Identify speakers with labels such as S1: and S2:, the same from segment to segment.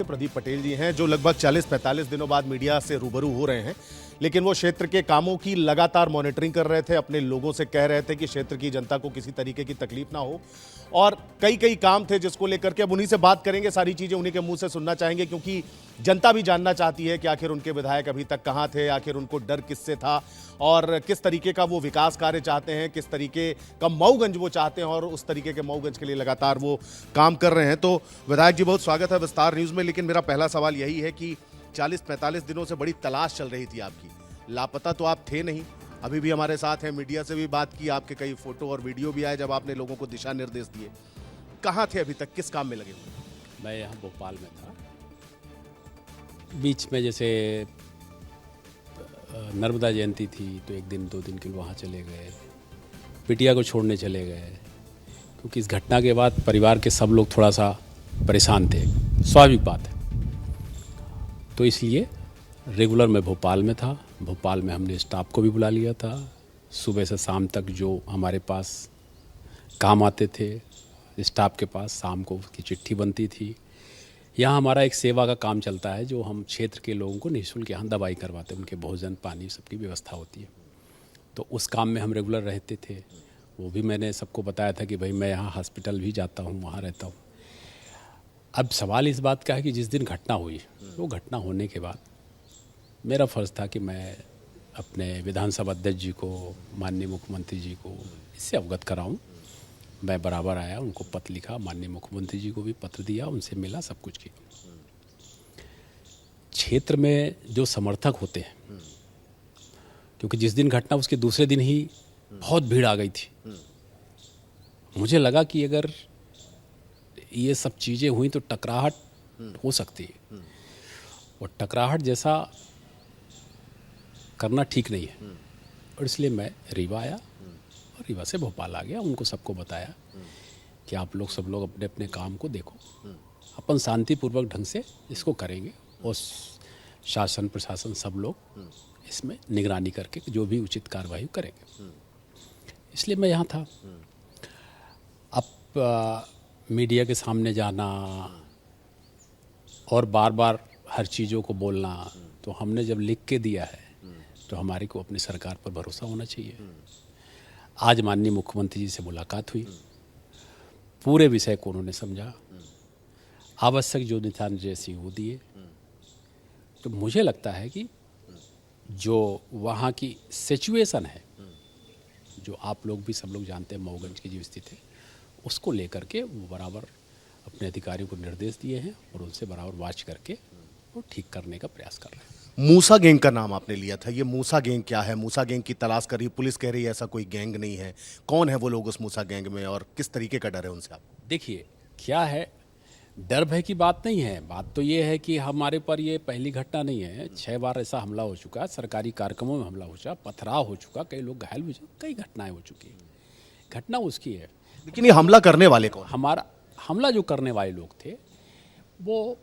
S1: प्रदीप पटेल जी हैं, जो लगभग 40-45 दिनों बाद मीडिया से रूबरू हो रहे हैं। लेकिन वो क्षेत्र के कामों की लगातार मॉनिटरिंग कर रहे थे, अपने लोगों से कह रहे थे कि क्षेत्र की जनता को किसी तरीके की तकलीफ ना हो, और कई काम थे जिसको लेकर के अब उन्हीं से बात करेंगे, सारी चीज़ें उन्हीं के मुंह से सुनना चाहेंगे, क्योंकि जनता भी जानना चाहती है कि आखिर उनके विधायक अभी तक कहाँ थे, आखिर उनको डर किससे था और किस तरीके का वो विकास कार्य चाहते हैं, किस तरीके का मऊगंज वो चाहते हैं और उस तरीके के मऊगंज के लिए लगातार वो काम कर रहे हैं। तो विधायक जी, बहुत स्वागत है विस्तार न्यूज़ में। लेकिन मेरा पहला सवाल यही है कि 40-45 दिनों से बड़ी तलाश चल रही थी आपकी, लापता तो आप थे नहीं, अभी भी हमारे साथ हैं, मीडिया से भी बात की, आपके कई फोटो और वीडियो भी आए जब आपने लोगों को दिशा निर्देश दिए। कहाँ थे अभी तक, किस काम में लगे हुए?
S2: मैं यहाँ भोपाल में था। बीच में जैसे नर्मदा जयंती थी तो एक दिन 2 दिन के लिए वहाँ चले गए, बिटिया को छोड़ने चले गए, क्योंकि इस घटना के बाद परिवार के सब लोग थोड़ा सा परेशान थे, स्वाभाविक बात है। तो इसलिए रेगुलर मैं भोपाल में था। भोपाल में हमने स्टाफ को भी बुला लिया था। सुबह से शाम तक जो हमारे पास काम आते थे स्टाफ के पास, शाम को उसकी चिट्ठी बनती थी। यहाँ हमारा एक सेवा का काम चलता है, जो हम क्षेत्र के लोगों को निःशुल्क यहाँ दवाई करवाते हैं, उनके भोजन पानी सबकी व्यवस्था होती है। तो उस काम में हम रेगुलर रहते थे। वो भी मैंने सबको बताया था कि भाई मैं यहाँ हॉस्पिटल भी जाता हूँ, वहाँ रहता हूँ। अब सवाल इस बात का है कि जिस दिन घटना हुई, वो घटना होने के बाद मेरा फ़र्ज़ था कि मैं अपने विधानसभा अध्यक्ष जी को, माननीय मुख्यमंत्री जी को इससे अवगत कराऊं। मैं बराबर आया, उनको पत्र लिखा, माननीय मुख्यमंत्री जी को भी पत्र दिया, उनसे मिला, सब कुछ किया। क्षेत्र में जो समर्थक होते हैं, क्योंकि जिस दिन घटना उसके दूसरे दिन ही बहुत भीड़ आ गई थी, मुझे लगा कि अगर ये सब चीज़ें हुई तो टकराहट हो सकती है, और टकराहट जैसा करना ठीक नहीं है। और इसलिए मैं रीवा आया और रीवा से भोपाल आ गया। उनको सबको बताया कि आप लोग सब लोग अपने अपने काम को देखो, अपन शांतिपूर्वक ढंग से इसको करेंगे, और शासन प्रशासन सब लोग इसमें निगरानी करके जो भी उचित कार्रवाई करेंगे। इसलिए मैं यहाँ था। अब मीडिया के सामने जाना और बार बार हर चीज़ों को बोलना, तो हमने जब लिख के दिया है तो हमारे को अपनी सरकार पर भरोसा होना चाहिए। आज माननीय मुख्यमंत्री जी से मुलाकात हुई, पूरे विषय को उन्होंने समझा, आवश्यक जो दिशा निर्देश वो दिए। तो मुझे लगता है कि जो वहाँ की सिचुएशन है, जो आप लोग भी सब लोग जानते हैं, मऊगंज की जो स्थिति है, उसको लेकर के वो बराबर अपने अधिकारियों को निर्देश दिए हैं और उनसे बराबर वाच करके वो ठीक करने का प्रयास कर रहे हैं।
S1: मूसा गैंग का नाम आपने लिया था, ये मूसा गैंग क्या है? मूसा गैंग की तलाश कर रही पुलिस, कह रही है ऐसा कोई गैंग नहीं है। कौन है वो लोग उस मूसा गैंग में और किस तरीके का डर है उनसे आपको?
S2: देखिए क्या है, डर भय की बात नहीं है। बात तो ये है कि हमारे पर ये पहली घटना नहीं है, 6 बार ऐसा हमला हो चुका है, सरकारी कार्यक्रमों में हमला हो चुका, पथराव हो चुका, कई लोग घायल हो चुके, कई घटनाएं हो चुकी हैं। घटना उसकी है,
S1: लेकिन ये हमला करने वाले कौन?
S2: हमारा हमला जो करने वाले लोग थे, वो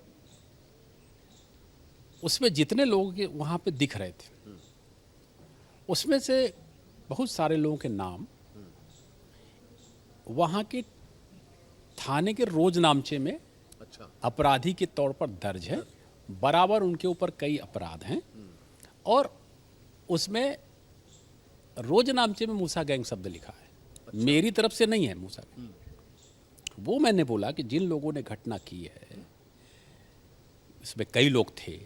S2: उसमें जितने लोग वहाँ पे दिख रहे थे, उसमें से बहुत सारे लोगों के नाम वहाँ के थाने के रोज नामचे में अपराधी के तौर पर दर्ज है। बराबर उनके ऊपर कई अपराध हैं, और उसमें रोज नामचे में मूसा गैंग शब्द लिखा है। मेरी तरफ से नहीं है मूसा गैंग। वो मैंने बोला कि जिन लोगों ने घटना की है, इसमें कई लोग थे,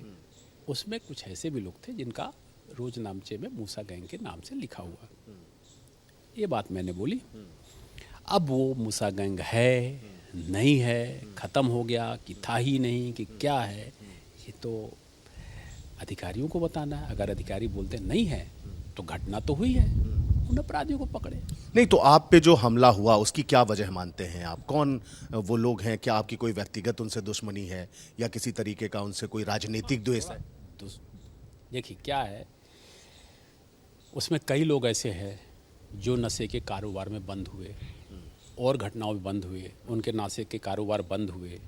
S2: उसमें कुछ ऐसे भी लोग थे जिनका रोज नामचे में मूसा गैंग के नाम से लिखा हुआ। ये बात मैंने बोली। अब वो मूसा गैंग है नहीं है, ख़त्म हो गया कि था ही नहीं कि क्या है, ये तो अधिकारियों को बताना है। अगर अधिकारी बोलते नहीं है तो घटना तो हुई है, उन अपराधियों को पकड़े।
S1: नहीं तो आप पे जो हमला हुआ उसकी क्या वजह मानते हैं आप? कौन वो लोग हैं? क्या आपकी कोई व्यक्तिगत उनसे दुश्मनी है या किसी तरीके का उनसे कोई राजनीतिक द्वेष है?
S2: देखिए क्या है, उसमें कई लोग ऐसे हैं जो नशे के कारोबार में बंद हुए और घटनाओं में बंद हुए, उनके नशे के कारोबार बंद हुए,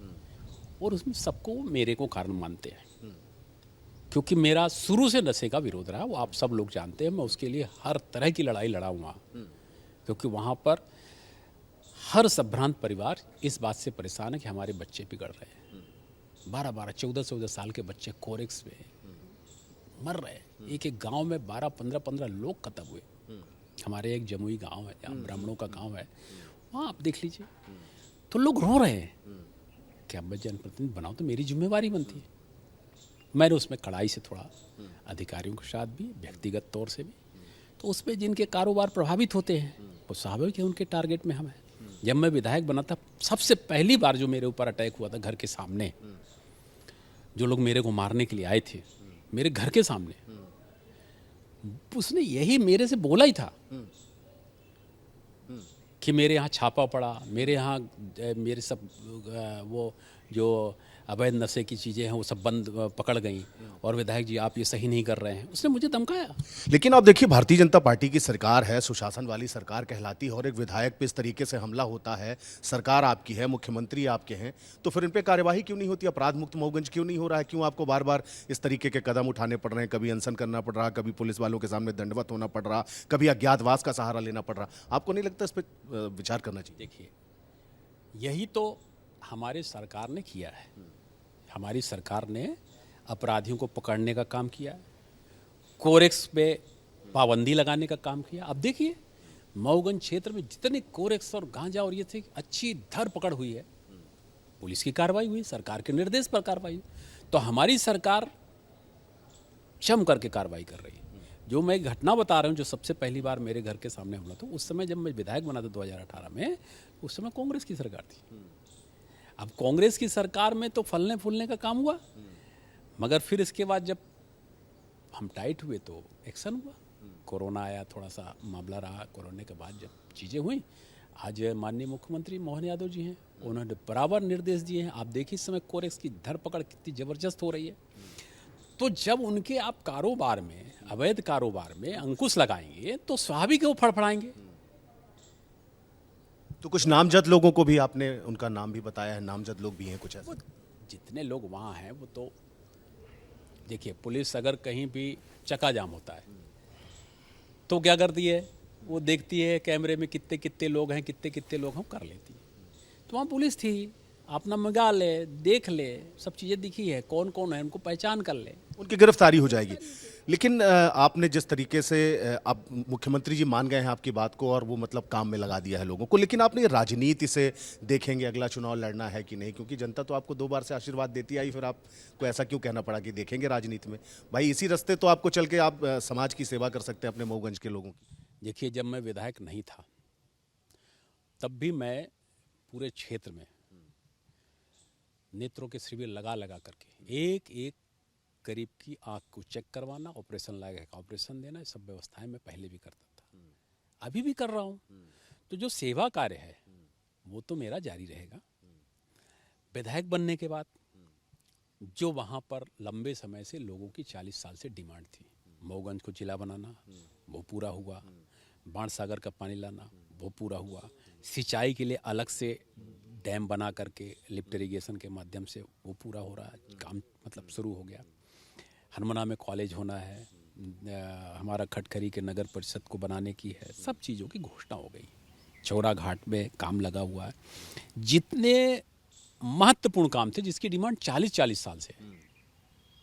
S2: और उसमें सबको मेरे को कारण मानते हैं, क्योंकि मेरा शुरू से नशे का विरोध रहा। वो आप सब लोग जानते हैं, मैं उसके लिए हर तरह की लड़ाई लड़ा हुआ, क्योंकि वहाँ पर हर संभ्रांत परिवार इस बात से परेशान है कि हमारे बच्चे बिगड़ रहे हैं। 12-12, 14-14 साल के बच्चे कोरेक्स में मर रहे हैं। एक एक गांव में 12, 15 लोग खत्म हुए। हमारे एक जमुई गांव है, जहाँ ब्राह्मणों का गांव है, वहाँ आप देख लीजिए तो लोग रो रहे हैं कि अब मैं जनप्रतिनिधि बनाऊँ तो मेरी जिम्मेवारी बनती है। मैंने उसमें कड़ाई से थोड़ा अधिकारियों के साथ भी, व्यक्तिगत तौर से भी, तो उसमें जिनके कारोबार प्रभावित होते हैं वो स्वाभाविक है उनके टारगेट में हम हैं। जब मैं विधायक बना था, सबसे पहली बार जो मेरे ऊपर अटैक हुआ था घर के सामने, जो लोग मेरे को मारने के लिए आए थे मेरे घर के सामने, उसने यही मेरे से बोला ही था कि मेरे यहाँ छापा पड़ा, मेरे यहाँ मेरे सब वो जो अवैध नशे की चीज़ें हैं वो सब बंद पकड़ गई, और विधायक जी आप ये सही नहीं कर रहे हैं। उसने मुझे धमकाया।
S1: लेकिन आप देखिए, भारतीय जनता पार्टी की सरकार है, सुशासन वाली सरकार कहलाती है, और एक विधायक पे इस तरीके से हमला होता है, सरकार आपकी है, मुख्यमंत्री आपके हैं, तो फिर इन पे कार्यवाही क्यों नहीं होती? अपराध मुक्त मऊगंज क्यों नहीं हो रहा है? क्यों आपको बार बार इस तरीके के कदम उठाने पड़ रहे हैं? कभी अनशन करना पड़ रहा, कभी पुलिस वालों के सामने दंडवत होना पड़ रहा, कभी अज्ञातवास का सहारा लेना पड़ रहा। आपको नहीं लगता इस पर विचार करना चाहिए?
S2: देखिए, यही तो हमारी सरकार ने किया है। हमारी सरकार ने अपराधियों को पकड़ने का काम किया, कोरेक्स पे पाबंदी लगाने का काम किया। अब देखिए, मऊगंज क्षेत्र में जितने कोरेक्स और गांजा और ये थे, अच्छी धर पकड़ हुई है, पुलिस की कार्रवाई हुई, सरकार के निर्देश पर कार्रवाई हुई। तो हमारी सरकार जम करके कार्रवाई कर रही है। जो मैं घटना बता रहा हूँ, जो सबसे पहली बार मेरे घर के सामने हमला था, उस समय जब मैं विधायक बना था 2018 में, उस समय कांग्रेस की सरकार थी। अब कांग्रेस की सरकार में तो फलने फूलने का काम हुआ, मगर फिर इसके बाद जब हम टाइट हुए तो एक्शन हुआ। कोरोना आया, थोड़ा सा मामला रहा। कोरोना के बाद जब चीज़ें हुई, आज माननीय मुख्यमंत्री मोहन यादव जी हैं, उन्होंने बराबर निर्देश दिए हैं। आप देखिए इस समय कोरेक्स की धरपकड़ कितनी ज़बरदस्त हो रही है। तो जब उनके आप कारोबार में, अवैध कारोबार में अंकुश लगाएंगे तो स्वाभाविक है वो फड़फड़ाएंगे।
S1: तो कुछ नामजद लोगों को भी आपने उनका नाम भी बताया है, नामजद लोग भी हैं कुछ ऐसे?
S2: जितने लोग वहाँ हैं वो तो देखिए, पुलिस अगर कहीं भी चक्का जाम होता है तो क्या करती है, वो देखती है कैमरे में कितने कितने लोग हैं, कितने कितने लोग हैं, कर लेती है। तो वहाँ पुलिस थी, अपना मंगा ले, देख ले, सब चीज़ें दिखी है, कौन कौन है उनको पहचान कर ले,
S1: उनकी गिरफ्तारी हो जाएगी। लेकिन आपने जिस तरीके से आप मुख्यमंत्री जी मान गए हैं आपकी बात को, और वो मतलब काम में लगा दिया है लोगों को, लेकिन आपने राजनीति से देखेंगे अगला चुनाव लड़ना है कि नहीं? क्योंकि जनता तो आपको 2 बार से आशीर्वाद देती आई, फिर आपको ऐसा क्यों कहना पड़ा कि देखेंगे राजनीति में? भाई इसी रास्ते तो आपको चल के आप समाज की सेवा कर सकते हैं, अपने मऊगंज के लोगों की।
S2: देखिए, जब मैं विधायक नहीं था तब भी मैं पूरे क्षेत्र में नेत्रों के शिविर लगा लगा करके एक एक गरीब की आँख को चेक करवाना, ऑपरेशन लायक ऑपरेशन देना, ये सब व्यवस्थाएं मैं पहले भी करता था, अभी भी कर रहा हूँ। तो जो सेवा कार्य है वो तो मेरा जारी रहेगा। विधायक बनने के बाद जो वहाँ पर लंबे समय से लोगों की 40 साल से डिमांड थी, मऊगंज को जिला बनाना, वो पूरा हुआ। बाणसागर का पानी लाना, वो पूरा हुआ। सिंचाई के लिए अलग से डैम बना करके लिफ्ट इरिगेशन के माध्यम से वो पूरा हो रहा है, काम मतलब शुरू हो गया। हनुमाना में कॉलेज होना है, हमारा खटखरी के नगर परिषद को बनाने की है, सब चीज़ों की घोषणा हो गई। चौरा घाट में काम लगा हुआ है। जितने महत्वपूर्ण काम थे जिसकी डिमांड 40-40 साल से,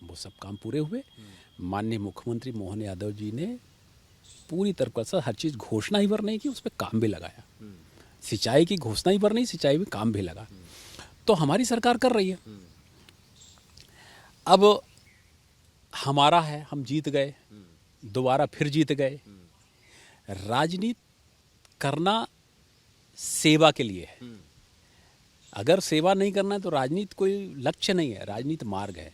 S2: वो सब काम पूरे हुए। माननीय मुख्यमंत्री मोहन यादव जी ने पूरी तरह से हर चीज़ घोषणा ही भर नहीं की, उस पर काम भी लगाया। सिंचाई की घोषणा ही भर नहीं, सिंचाई में काम भी लगा। तो हमारी सरकार कर रही है। अब हमारा है, हम जीत गए, दोबारा फिर जीत गए। राजनीति करना सेवा के लिए है। अगर सेवा नहीं करना है तो राजनीति कोई लक्ष्य नहीं है, राजनीति मार्ग है,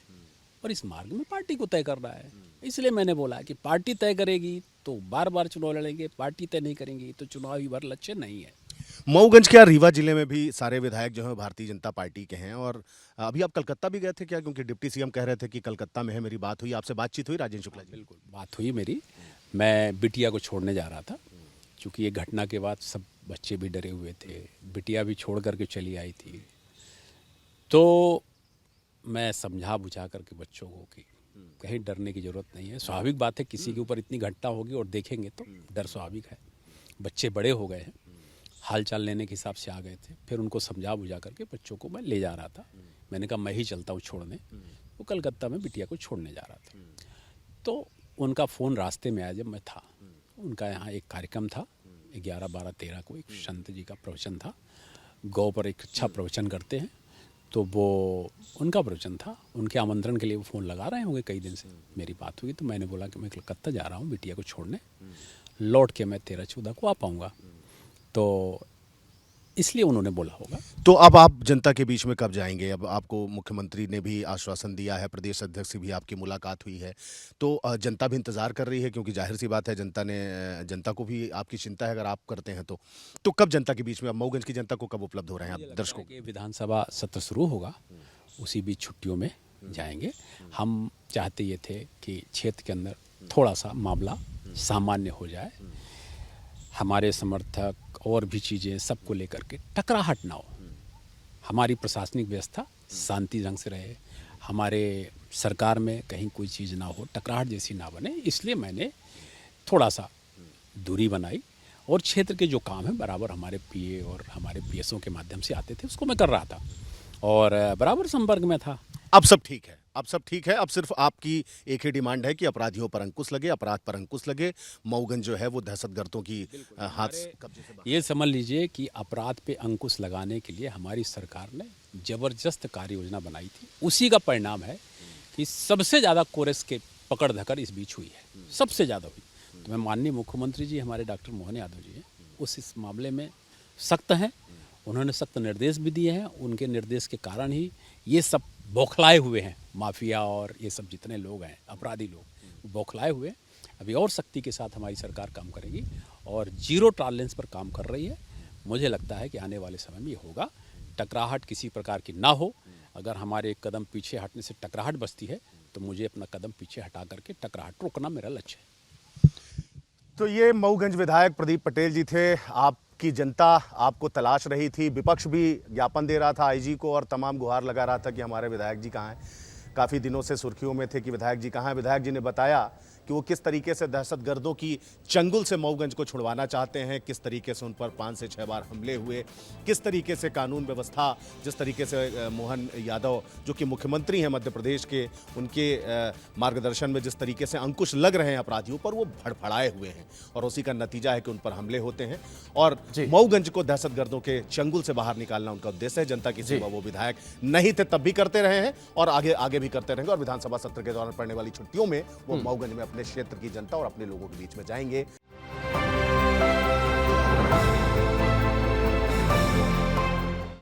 S2: और इस मार्ग में पार्टी को तय करना है। इसलिए मैंने बोला कि पार्टी तय करेगी तो बार बार चुनाव लड़ेंगे, पार्टी तय नहीं करेंगी तो चुनाव ही भर लक्ष्य नहीं है।
S1: मऊगंज क्या रीवा जिले में भी सारे विधायक जो हैं भारतीय जनता पार्टी के हैं, और अभी आप कलकत्ता भी गए थे क्या? क्योंकि डिप्टी सीएम कह रहे थे कि कलकत्ता में है, मेरी बात हुई, आपसे बातचीत हुई राजेंद्र शुक्ला जी?
S2: बिल्कुल बात हुई मेरी। मैं बिटिया को छोड़ने जा रहा था, क्योंकि ये घटना के बाद सब बच्चे भी डरे हुए थे, बिटिया भी छोड़ करके चली आई थी। तो मैं समझा बुझा करके बच्चों को कि कहीं डरने की ज़रूरत नहीं है। स्वाभाविक बात है, किसी के ऊपर इतनी घटना होगी और देखेंगे तो डर स्वाभाविक है। बच्चे बड़े हो गए हैं, हाल चाल लेने के हिसाब से आ गए थे। फिर उनको समझा बुझा करके बच्चों को मैं ले जा रहा था। मैंने कहा मैं ही चलता हूँ छोड़ने। वो कलकत्ता में बिटिया को छोड़ने जा रहा था। तो उनका फ़ोन रास्ते में आया जब मैं था। उनका यहाँ एक कार्यक्रम था 11, 12, 13 को एक संत जी का प्रवचन था। गौ पर एक अच्छा प्रवचन करते हैं, तो वो उनका प्रवचन था। उनके आमंत्रण के लिए वो फ़ोन लगा रहे होंगे कई दिन से। मेरी बात हुई तो मैंने बोला कि मैं कलकत्ता जा रहा हूँ बिटिया को छोड़ने, लौट के मैं 13-14 को आ पाऊँगा। तो इसलिए उन्होंने बोला होगा।
S1: तो अब आप जनता के बीच में कब जाएंगे? अब आपको मुख्यमंत्री ने भी आश्वासन दिया है, प्रदेश अध्यक्ष से भी आपकी मुलाकात हुई है, तो जनता भी इंतजार कर रही है, क्योंकि जाहिर सी बात है जनता को भी आपकी चिंता है अगर आप करते हैं तो कब जनता के बीच में, अब मऊगंज की जनता को कब उपलब्ध हो रहे हैं आप दर्शकों?
S2: विधानसभा सत्र शुरू होगा, उसी बीच छुट्टियों में जाएंगे। हम चाहते ये थे कि क्षेत्र के अंदर थोड़ा सा मामला सामान्य हो जाए, हमारे समर्थक और भी चीज़ें सबको लेकर के टकराहट ना हो, हमारी प्रशासनिक व्यवस्था शांति ढंग से रहे, हमारे सरकार में कहीं कोई चीज़ ना हो, टकराहट जैसी ना बने। इसलिए मैंने थोड़ा सा दूरी बनाई और क्षेत्र के जो काम है बराबर हमारे पीए और हमारे पीएसओ के माध्यम से आते थे, उसको मैं कर रहा था और बराबर संपर्क में था।
S1: अब सब ठीक है, अब सब ठीक है। अब सिर्फ आपकी एक ही डिमांड है कि अपराधियों पर अंकुश लगे, अपराध पर अंकुश लगे, मऊगंज जो है वो दहशतगर्दों की हाथ कब्जे से बाहर।
S2: ये समझ लीजिए कि अपराध पे अंकुश लगाने के लिए हमारी सरकार ने जबरदस्त कार्य योजना बनाई थी। उसी का परिणाम है कि सबसे ज़्यादा कोरस के पकड़ धकड़ इस बीच हुई है, सबसे ज़्यादा हुई। तो मैं माननीय मुख्यमंत्री जी हमारे डॉक्टर मोहन यादव जी हैं, इस मामले में सख्त हैं। उन्होंने सख्त निर्देश भी दिए हैं। उनके निर्देश के कारण ही ये सब बौखलाए हुए हैं, माफिया और ये सब जितने लोग हैं, अपराधी लोग बौखलाए हुए हैं। अभी और सख्ती के साथ हमारी सरकार काम करेगी और जीरो टॉलरेंस पर काम कर रही है। मुझे लगता है कि आने वाले समय में ये होगा, टकराहट किसी प्रकार की ना हो। अगर हमारे एक कदम पीछे हटने से टकराहट बचती है तो मुझे अपना कदम पीछे हटा करके टकराहट रोकना मेरा लक्ष्य है।
S1: तो ये मऊगंज विधायक प्रदीप पटेल जी थे। आपकी जनता आपको तलाश रही थी, विपक्ष भी ज्ञापन दे रहा था आईजी को और तमाम गुहार लगा रहा था कि हमारे विधायक जी कहाँ हैं। काफ़ी दिनों से सुर्खियों में थे कि विधायक जी कहाँ हैं। विधायक जी ने बताया कि वो किस तरीके से दहशतगर्दों की चंगुल से मऊगंज को छुड़वाना चाहते हैं, किस तरीके से उन पर 5 से 6 बार हमले हुए, किस तरीके से कानून व्यवस्था, जिस तरीके से मोहन यादव जो कि मुख्यमंत्री हैं मध्य प्रदेश के, उनके मार्गदर्शन में जिस तरीके से अंकुश लग रहे हैं अपराधियों पर, वो भड़फड़ाए हुए हैं और उसी का नतीजा है कि उन पर हमले होते हैं। और मऊगंज को दहशतगर्दों के चंगुल से बाहर निकालना उनका उद्देश्य है। जनता की सेवा वो विधायक नहीं थे तब भी करते रहे हैं और आगे भी करते रहेंगे और विधानसभा सत्र के दौरान पड़ने वाली छुट्टियों में वो मऊगंज में अपने क्षेत्र की जनता और अपने लोगों के बीच में जाएंगे।